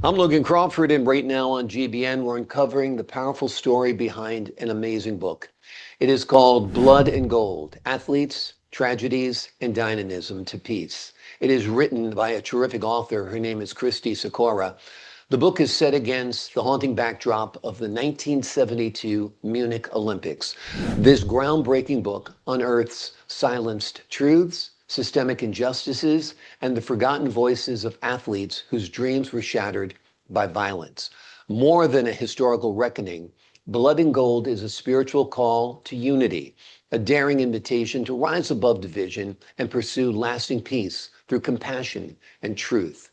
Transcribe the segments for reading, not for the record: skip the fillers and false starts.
I'm Logan Crawford, and right now on GBN, we're uncovering the powerful story behind an amazing book. It is called Blood and Gold, Athletes, Tragedies, and Dynamism to Peace. It is written by a terrific author. Her name is Christie Sikora. The book is set against the haunting backdrop of the 1972 Munich Olympics. This groundbreaking book unearths silenced truths, systemic injustices, and the forgotten voices of athletes whose dreams were shattered by violence. More than a historical reckoning, Blood and Gold is a spiritual call to unity, a daring invitation to rise above division and pursue lasting peace through compassion and truth.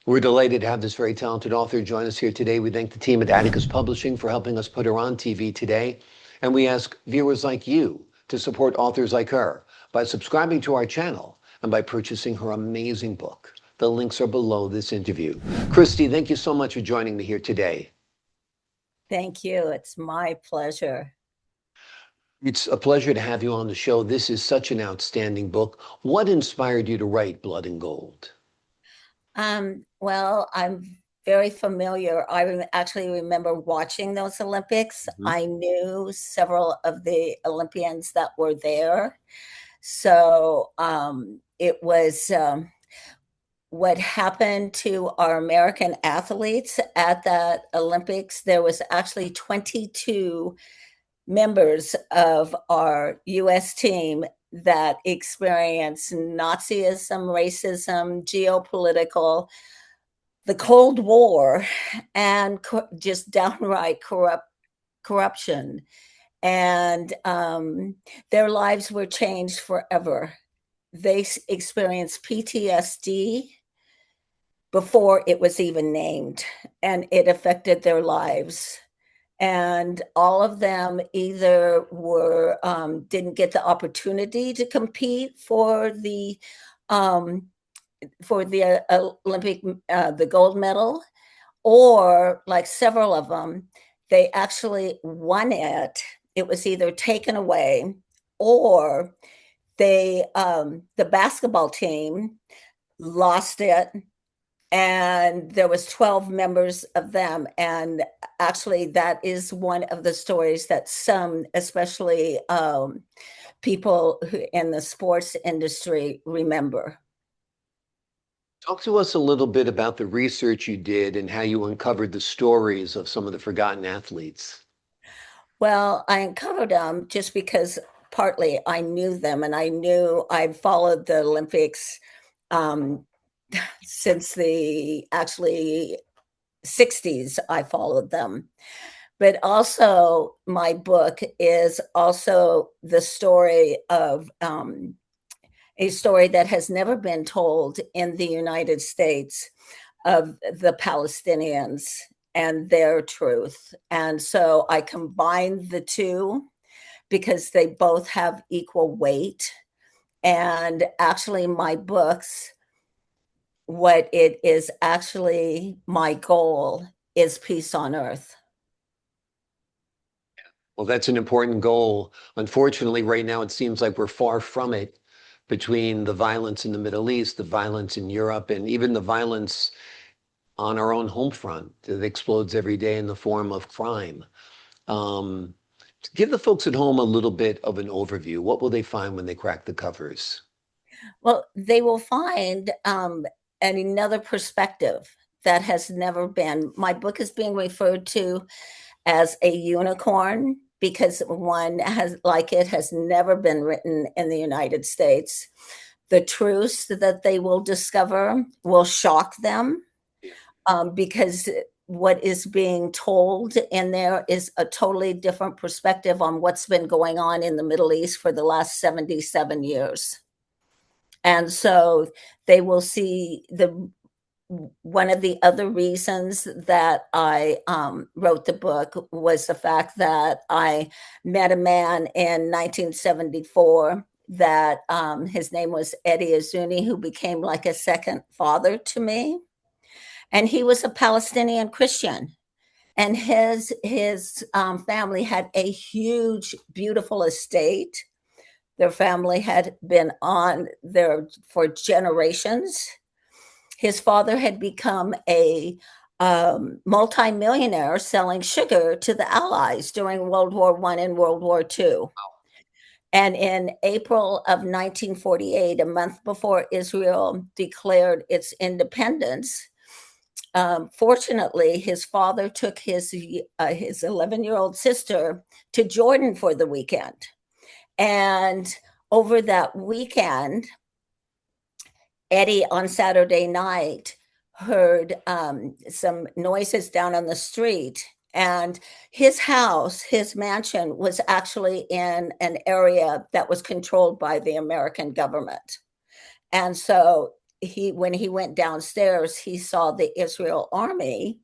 We're delighted to have this very talented author join us here today. We thank the team at Atticus Publishing for helping us put her on TV today. And we ask viewers like you to support authors like her by subscribing to our channel and by purchasing her amazing book. The links are below this interview. Christie, thank you so much for joining me here today. Thank you. It's my pleasure. It's a pleasure to have you on the show. This is such an outstanding book. What inspired you to write Blood and Gold? Well, I'm very familiar. Actually remember watching those Olympics. Mhm. I knew several of the Olympians that were there. So it was what happened to our American athletes at that Olympics. There was actually 22 members of our US team that experienced Nazism, racism, geopolitical, the Cold War, and just downright corruption. And their lives were changed forever. They experienced PTSD before it was even named, and it affected their lives. And all of them either were didn't get the opportunity to compete for the Olympic the gold medal, or like several of them, they actually won it. It was either taken away, or the basketball team lost it, and there was 12 members of them. And actually that is one of the stories that some, especially people who in the sports industry, remember. Talk to us a little bit about the research you did and how you uncovered the stories of some of the forgotten athletes. Well, I uncovered them just because partly I knew them, and I knew I'd followed the Olympics um, since the actually 60s. I followed them. But also, my book is also the story of a story that has never been told in the United States, of the Palestinians and their truth. And so I combined the two because they both have equal weight. And actually, my books, what it is actually my goal is peace on earth. Well, that's an important goal. Unfortunately, right now, it seems like we're far from it between the violence in the Middle East, the violence in Europe, and even the violence on our own home front that explodes every day in the form of crime. Um, Give the folks at home a little bit of an overview. What will they find when they crack the covers? Well, they will find another perspective that has never been. My book is being referred to as a unicorn because one has like it has never been written in the United States. The truths that they will discover will shock them, because what is being told in there is a totally different perspective on what's been going on in the Middle East for the last 77 years. And so they will see the one of the other reasons that I wrote the book was the fact that I met a man in 1974 that his name was Eddie Azuni, who became like a second father to me. And he was a Palestinian Christian. And his family had a huge, beautiful estate. Their family had been on there for generations. His father had become a multimillionaire selling sugar to the Allies during World War I and World War II. And in April of 1948, a month before Israel declared its independence, fortunately, his father took his 11-year-old sister to Jordan for the weekend. And over that weekend, Eddie on Saturday night heard some noises down on the street. And his house, his mansion, was actually in an area that was controlled by the American government. And so when he went downstairs, he saw the Israel army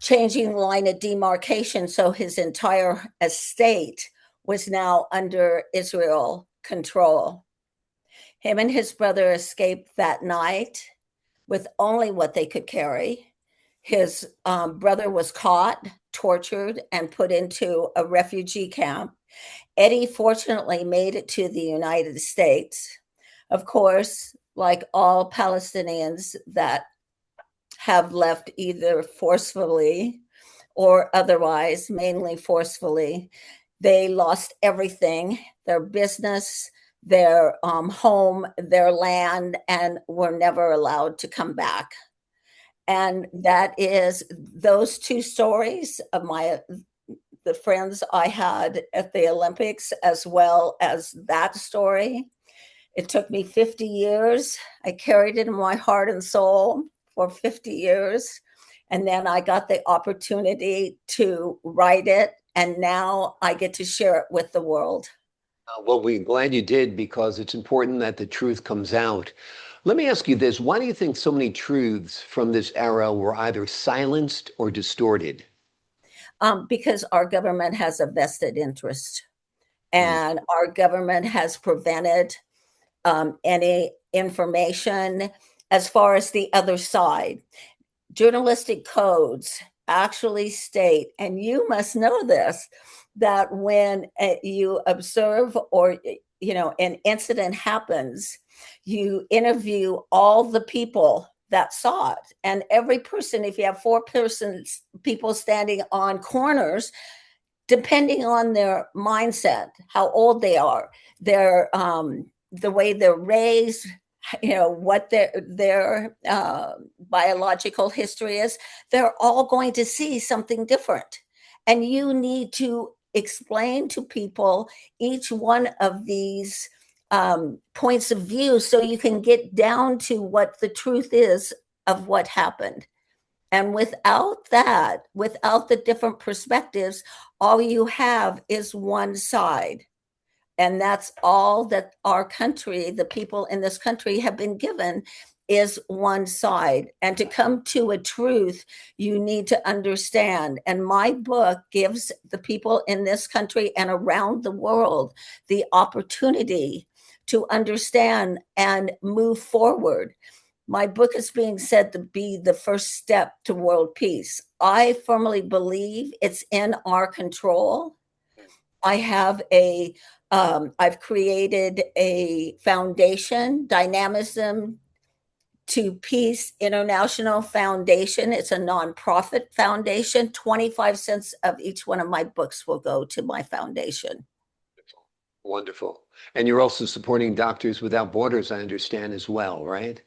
changing the line of demarcation. So his entire estate was now under Israel control. Him and his brother escaped that night with only what they could carry. His brother was caught, tortured, and put into a refugee camp. Eddie fortunately made it to the United States. Of course, like all Palestinians that have left either forcefully or otherwise, mainly forcefully, they lost everything, their business, their home, their land, and were never allowed to come back. And that is those two stories of the friends I had at the Olympics, as well as that story. It took me 50 years. I carried it in my heart and soul for 50 years. And then I got the opportunity to write it. And now I get to share it with the world. Well, we're glad you did because it's important that the truth comes out. Let me ask you this. Why do you think so many truths from this era were either silenced or distorted? Because our government has a vested interest, Mm. and our government has prevented any information as far as the other side. Journalistic codes actually state, and you must know this, that when you observe or an incident happens, you interview all the people that saw it, and every person, if you have people standing on corners, depending on their mindset, how old they are, their the way they're raised, what their biological history is, they're all going to see something different. And you need to explain to people each one of these points of view so you can get down to what the truth is of what happened. And without that, without the different perspectives, all you have is one side. And that's all that our country, the people in this country have been given, is one side. And to come to a truth, you need to understand. And my book gives the people in this country and around the world the opportunity to understand and move forward. My book is being said to be the first step to world peace. I firmly believe it's in our control. I have I've created a foundation, Dynamism to Peace International Foundation. It's a nonprofit foundation. 25 cents of each one of my books will go to my foundation. Wonderful. And you're also supporting Doctors Without Borders, I understand, as well, right?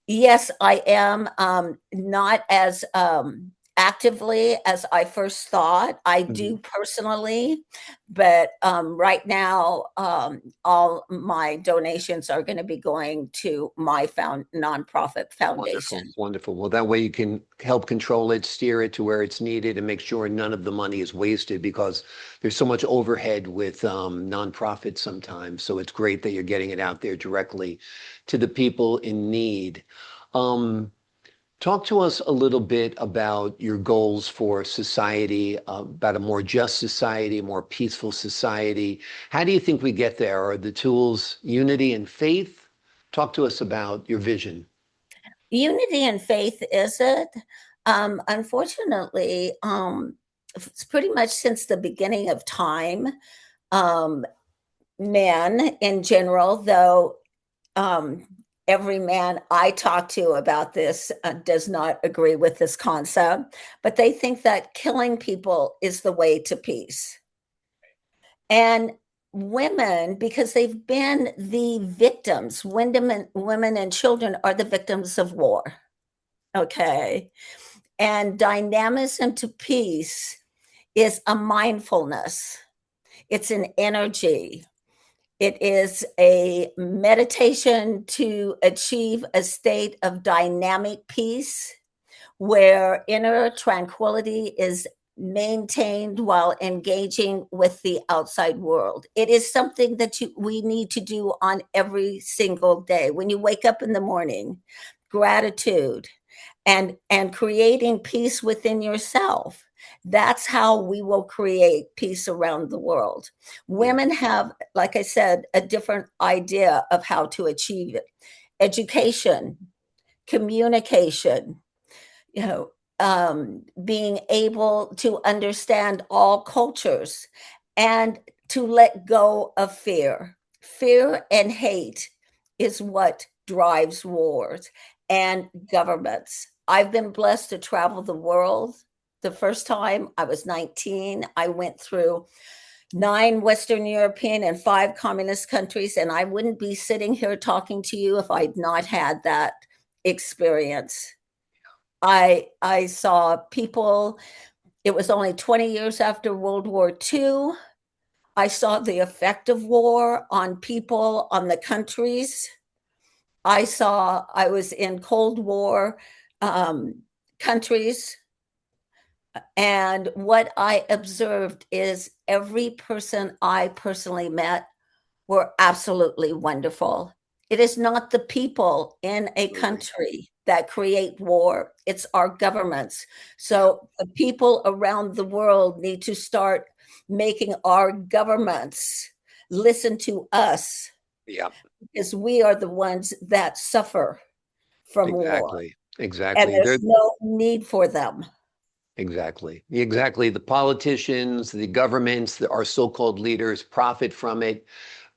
Yes, I am, not as actively as I first thought. I Mhm. do personally, but right now, all my donations are going to be going to my nonprofit Wonderful, foundation. wonderful. Well, that way you can help control it, steer it to where it's needed, and make sure none of the money is wasted because there's so much overhead with nonprofits sometimes. So it's great that you're getting it out there directly to the people in need. Um, Talk to us a little bit about your goals for society, about a more just society, a more peaceful society. How do you think we get there? Are the tools unity and faith? Talk to us about your vision. Unity and faith, is it? Unfortunately, it's pretty much since the beginning of time, um, men in general, though, um, every man I talk to about this does not agree with this concept, but they think that killing people is the way to peace. And women, because they've been the victims, women and children are the victims of war. Okay. And dynamism to peace is a mindfulness, it's an energy. It is a meditation to achieve a state of dynamic peace where inner tranquility is maintained while engaging with the outside world. It is something that we need to do on every single day. When you wake up in the morning, gratitude and creating peace within yourself. That's how we will create peace around the world. Yeah. Women have, like I said, a different idea of how to achieve it. Education, communication, you know, being able to understand all cultures and to let go of fear. Fear and hate is what drives wars and governments. I've been blessed to travel the world. The first time I was 19, I went through 9 Western European and 5 communist countries, and I wouldn't be sitting here talking to you if I'd not had that experience. I saw people, it was only 20 years after World War II. I saw the effect of war on people, on the countries. I was in Cold War countries, and what I observed is every person I personally met were absolutely wonderful. It is not the people in a Absolutely. country that create war, it's our governments. Yeah. So the people around the world need to start making our governments listen to us Yeah. because we are the ones that suffer from war Exactly. and Exactly. there's no need for them. Exactly. Exactly. The politicians, the governments, our so-called leaders profit from it,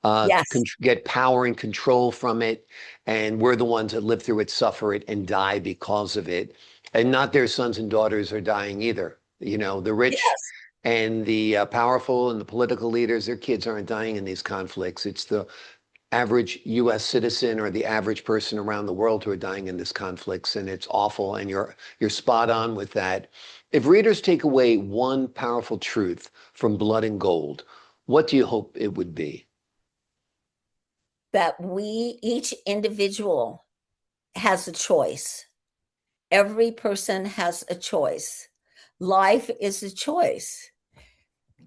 Yes. get power and control from it, and we're the ones that live through it, suffer it, and die because of it. And not their sons and daughters are dying either. You know, the rich Yes. and the powerful and the political leaders, their kids aren't dying in these conflicts. It's the average US citizen or the average person around the world who are dying in these conflicts, and it's awful, and you're spot on with that. If readers take away one powerful truth from Blood and Gold, what do you hope it would be? That we, each individual, has a choice. Every person has a choice. Life is a choice.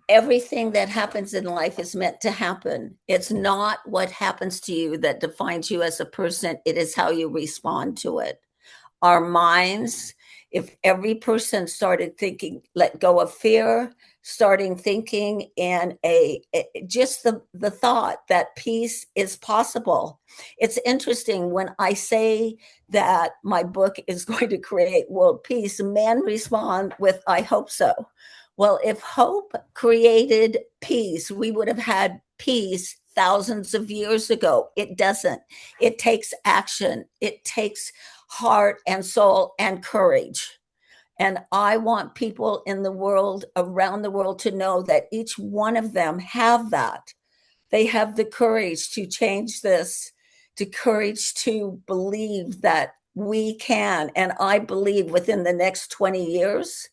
Everything that happens in life is meant to happen. It's not what happens to you that defines you as a person, it is how you respond to it. Our minds, if every person started thinking, let go of fear, starting thinking in just the thought that peace is possible. It's interesting when I say that my book is going to create world peace, men respond with, I hope so. Well, if hope created peace, we would have had peace thousands of years ago. It doesn't. It takes action. It takes heart and soul and courage. And I want people in the world, around the world, to know that each one of them have that. They have the courage to change this, the courage to believe that we can. And I believe within the next 20 years,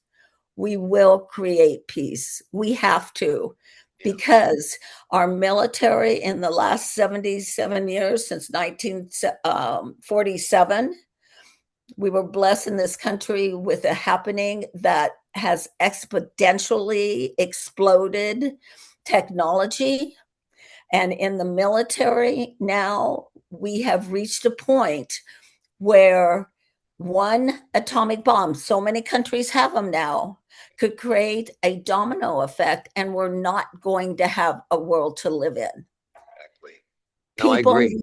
we will create peace. We have to, Yeah. because our military in the last 77 years, since 1947, we were blessed in this country with a happening that has exponentially exploded technology. And in the military, now we have reached a point where one atomic bomb, so many countries have them now, could create a domino effect, and we're not going to have a world to live in. Exactly. No, I People agree.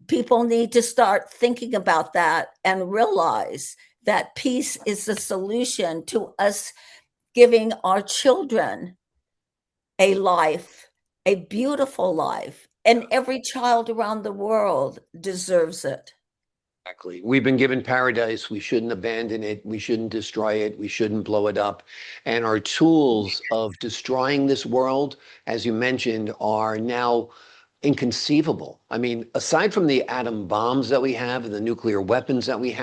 people need to start thinking about that and realize that peace is the solution to us giving our children a life, a beautiful life, and every child around the world deserves it. Exactly. We've been given paradise. We shouldn't abandon it. We shouldn't destroy it. We shouldn't blow it up. And our tools of destroying this world, as you mentioned, are now inconceivable. I mean, aside from the atom bombs that we have and the nuclear weapons that we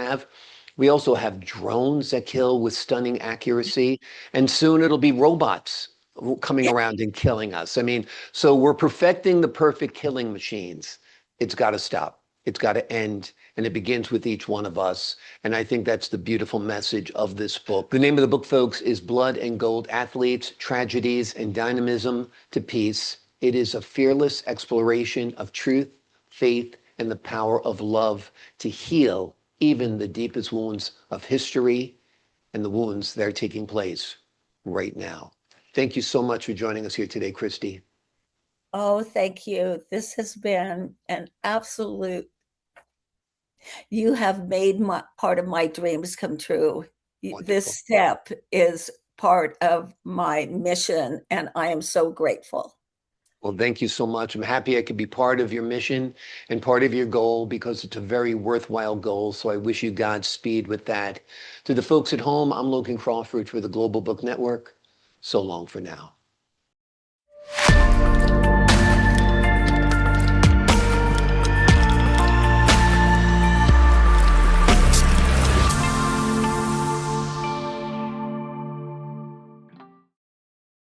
also have drones that kill with stunning accuracy. And soon it'll be robots coming around and killing us. I mean, so we're perfecting the perfect killing machines. It's got to stop. It's got to end. And it begins with each one of us. And I think that's the beautiful message of this book. The name of the book, folks, is Blood and Gold Athletes, Tragedies and Dynamism to Peace. It is a fearless exploration of truth, faith, and the power of love to heal even the deepest wounds of history and the wounds that are taking place right now. Thank you so much for joining us here today, Christie. Oh, thank you. This has been an absolute, you have made part of my dreams come true. This Wonderful. step is part of my mission, and I am so grateful. Well, thank you so much. I'm happy I could be part of your mission and part of your goal because it's a very worthwhile goal. So I wish you Godspeed with that. To the folks at home, I'm Logan Crawford for the Global Book Network. So long for now.